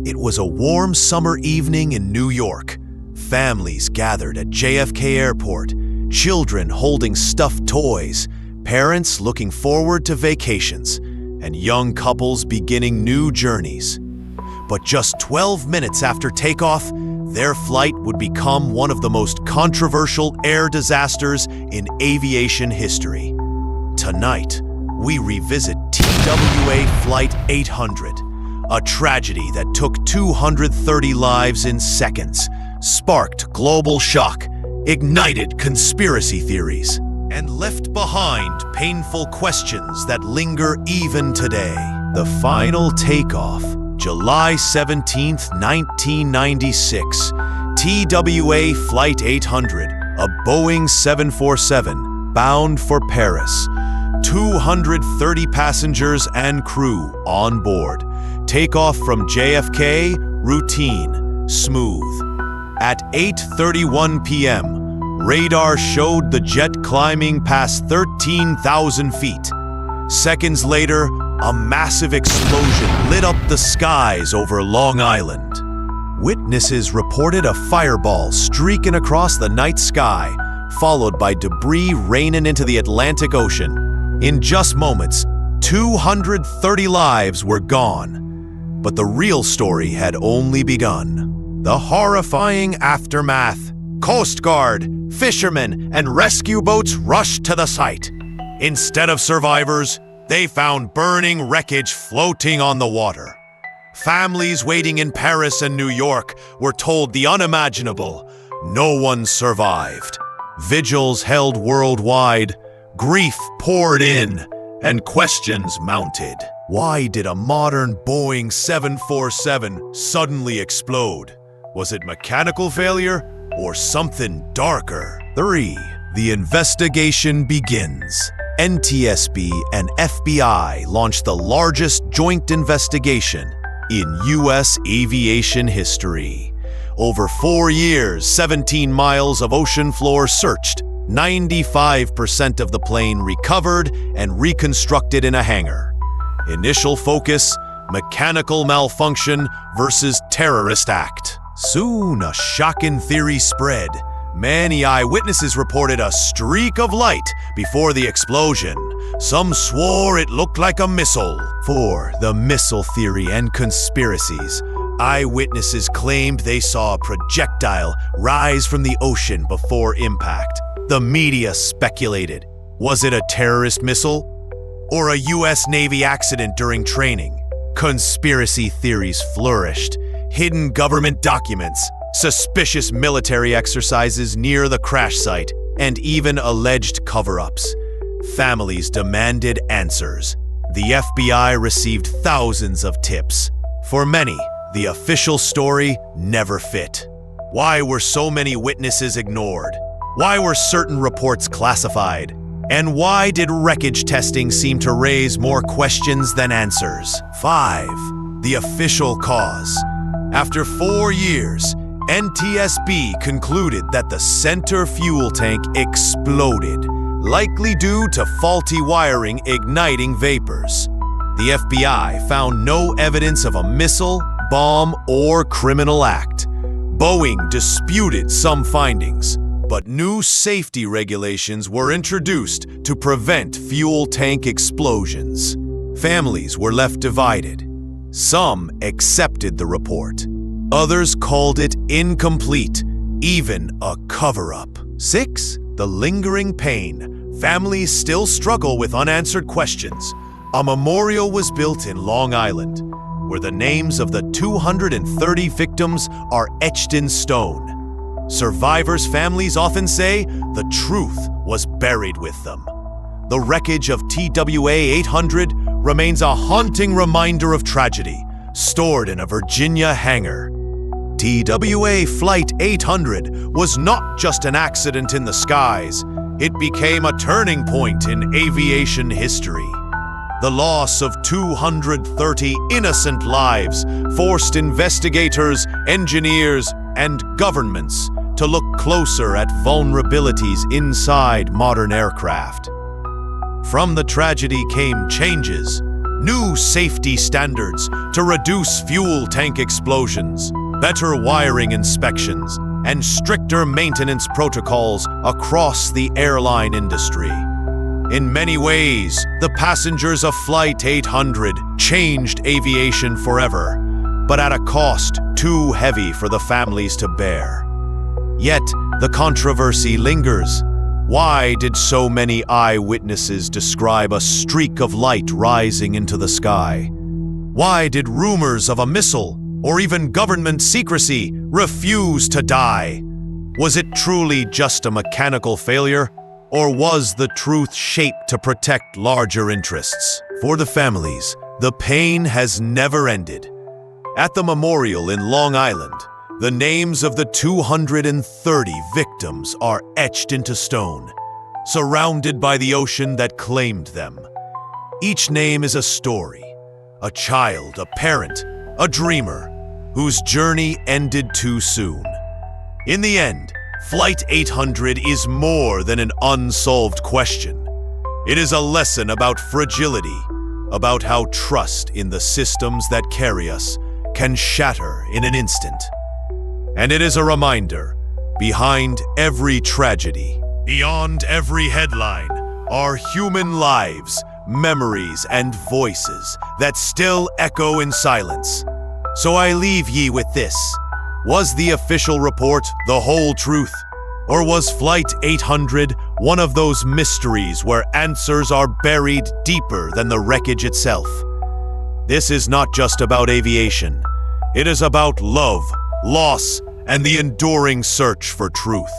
It was a warm summer evening in New York. Families gathered at JFK Airport, children holding stuffed toys, parents looking forward to vacations, and young couples beginning new journeys. But just 12 minutes after takeoff, their flight would become one of the most controversial air disasters in aviation history. Tonight, we revisit TWA Flight 800, a tragedy that took 230 lives in seconds, sparked global shock, ignited conspiracy theories, and left behind painful questions that linger even today. The final takeoff, July 17, 1996, TWA Flight 800, a Boeing 747, bound for Paris. 230 passengers and crew on board. Takeoff from JFK, routine, smooth. At 8:31 p.m., radar showed the jet climbing past 13,000 feet. Seconds later, a massive explosion lit up the skies over Long Island. Witnesses reported a fireball streaking across the night sky, followed by debris raining into the Atlantic Ocean. In just moments, 230 lives were gone. But the real story had only begun. The horrifying aftermath. Coast Guard, fishermen, and rescue boats rushed to the site. Instead of survivors, they found burning wreckage floating on the water. Families waiting in Paris and New York were told the unimaginable. No one survived. Vigils held worldwide. Grief poured in, and questions mounted. Why did a modern Boeing 747 suddenly explode? Was it mechanical failure or something darker? 3. The investigation begins. NTSB and FBI launched the largest joint investigation in U.S. aviation history. Over 4 years, 17 miles of ocean floor searched. 95% of the plane recovered and reconstructed in a hangar. Initial focus, mechanical malfunction versus terrorist act. Soon, a shocking theory spread. Many eyewitnesses reported a streak of light before the explosion. Some swore it looked like a missile. 4. The missile theory and conspiracies. Eyewitnesses claimed they saw a projectile rise from the ocean before impact. The media speculated. Was it a terrorist missile? Or a U.S. Navy accident during training? Conspiracy theories flourished. Hidden government documents, suspicious military exercises near the crash site, and even alleged cover-ups. Families demanded answers. The FBI received thousands of tips. For many, the official story never fit. Why were so many witnesses ignored? Why were certain reports classified? And why did wreckage testing seem to raise more questions than answers? 5. The official cause. After 4 years, NTSB concluded that the center fuel tank exploded, likely due to faulty wiring igniting vapors. The FBI found no evidence of a missile, bomb, or criminal act. Boeing disputed some findings, but new safety regulations were introduced to prevent fuel tank explosions. Families were left divided. Some accepted the report. Others called it incomplete, even a cover-up. 6. The lingering pain. Families still struggle with unanswered questions. A memorial was built in Long Island, where the names of the 230 victims are etched in stone. Survivors' families often say the truth was buried with them. The wreckage of TWA 800 remains a haunting reminder of tragedy, stored in a Virginia hangar. TWA Flight 800 was not just an accident in the skies, it became a turning point in aviation history. The loss of 230 innocent lives forced investigators, engineers, and governments to look closer at vulnerabilities inside modern aircraft. From the tragedy came changes. new safety standards to reduce fuel tank explosions, better wiring inspections, and stricter maintenance protocols across the airline industry. In many ways, the passengers of Flight 800 changed aviation forever, but at a cost too heavy for the families to bear. Yet, the controversy lingers. Why did so many eyewitnesses describe a streak of light rising into the sky? Why did rumors of a missile, or even government secrecy, refuse to die? Was it truly just a mechanical failure, or was the truth shaped to protect larger interests? For the families, the pain has never ended. At the memorial in Long Island, the names of the 230 victims are etched into stone, surrounded by the ocean that claimed them. Each name is a story, a child, a parent, a dreamer, whose journey ended too soon. In the end, Flight 800 is more than an unsolved question. It is a lesson about fragility, about how trust in the systems that carry us can shatter in an instant. And it is a reminder, behind every tragedy, beyond every headline, are human lives, memories, and voices that still echo in silence. So I leave ye with this. Was the official report the whole truth? Or was Flight 800 one of those mysteries where answers are buried deeper than the wreckage itself? This is not just about aviation. It is about love, loss, and the enduring search for truth.